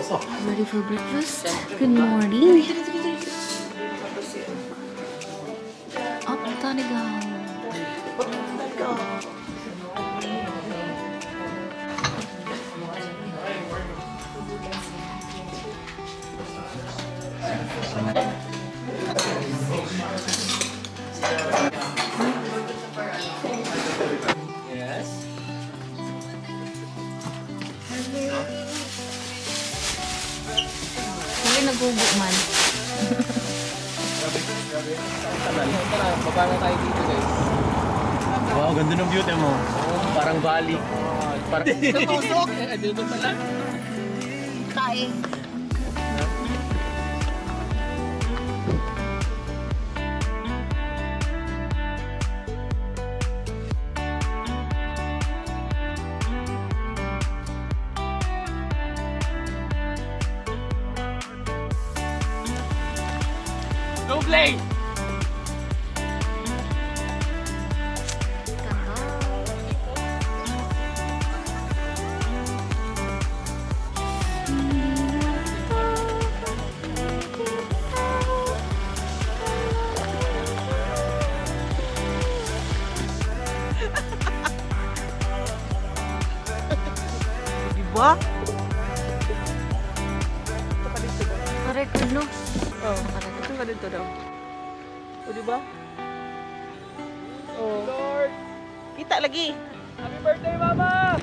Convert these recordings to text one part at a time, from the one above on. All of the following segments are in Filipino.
Ready for breakfast? Good morning. Up Tanigaw. Yes. Hindi nagubo man. Tara, baba na tayo dito guys. Wow, ganda ng beauty mo. Parang valley. Parang tutusok. Dito pala. Kain. Go play! Diba? Correct, no? Oh, ito ka dito daw. O, diba? Oh. Lord! Kita lagi! Happy birthday, Mama!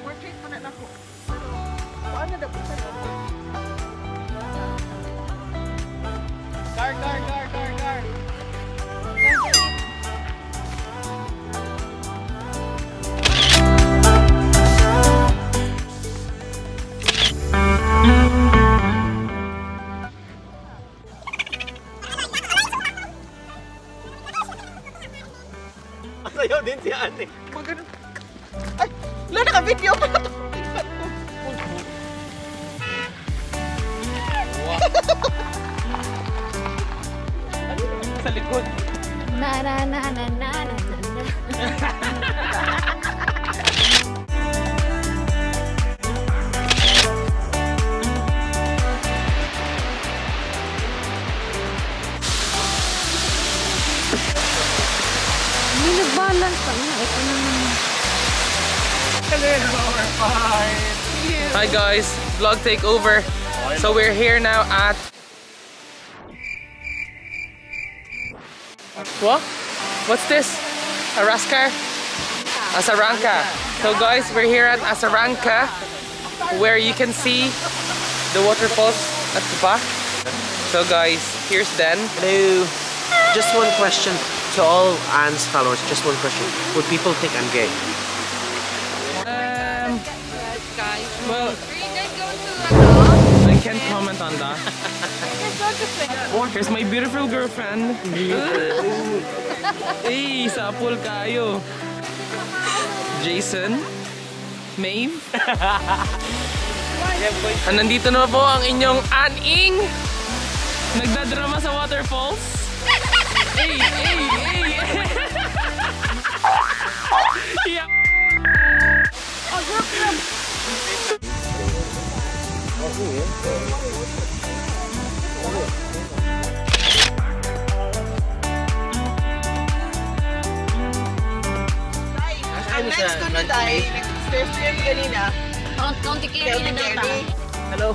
Portrait pa na ako. Paano na dapat sa Car! Sayaw din si Ate. Maganon. Ay! Wala, naka-video pa ito. Sa likod. Na. Hindi nag-balance pa niya. Ito naman. Hi guys, vlog takeover. So we're here now at what? What's this? Araskar? Asaranka. So guys, we're here at Asaranka, where you can see the waterfalls at the back. So guys, here's Dan. Hello. Just one question to all Anne's followers. Just one question. Would people think I'm gay? Well, I can't comment on that. Here's my beautiful girlfriend. Hey, sapul kayo. Jason, Maeve. Nandito na po ang inyong Aning. Nagdadrama sa waterfalls. Hey. Yeah. Ang next ko na tayo, nag-stairs trip kanina. County carry na daw ta. Hello.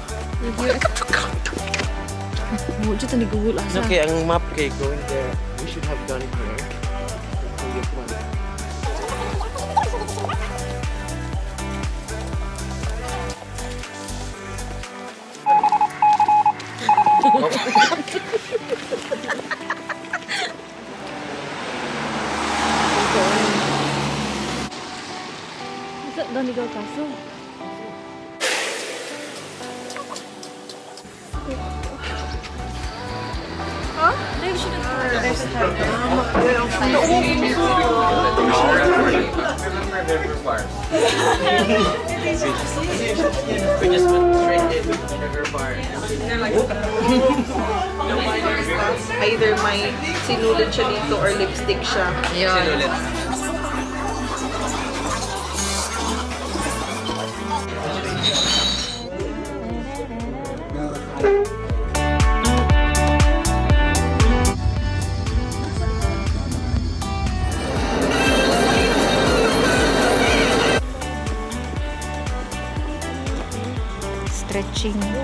Mo dito ni Google asa. Okay, ang map kay going there. We should have gone here. Asa daw ni kaso? Huh? Dahil siya nag- We just went straight in Sugar Bar. Either may sinulid siya dito or lipstick siya. Yun. Sinulit. Stretching.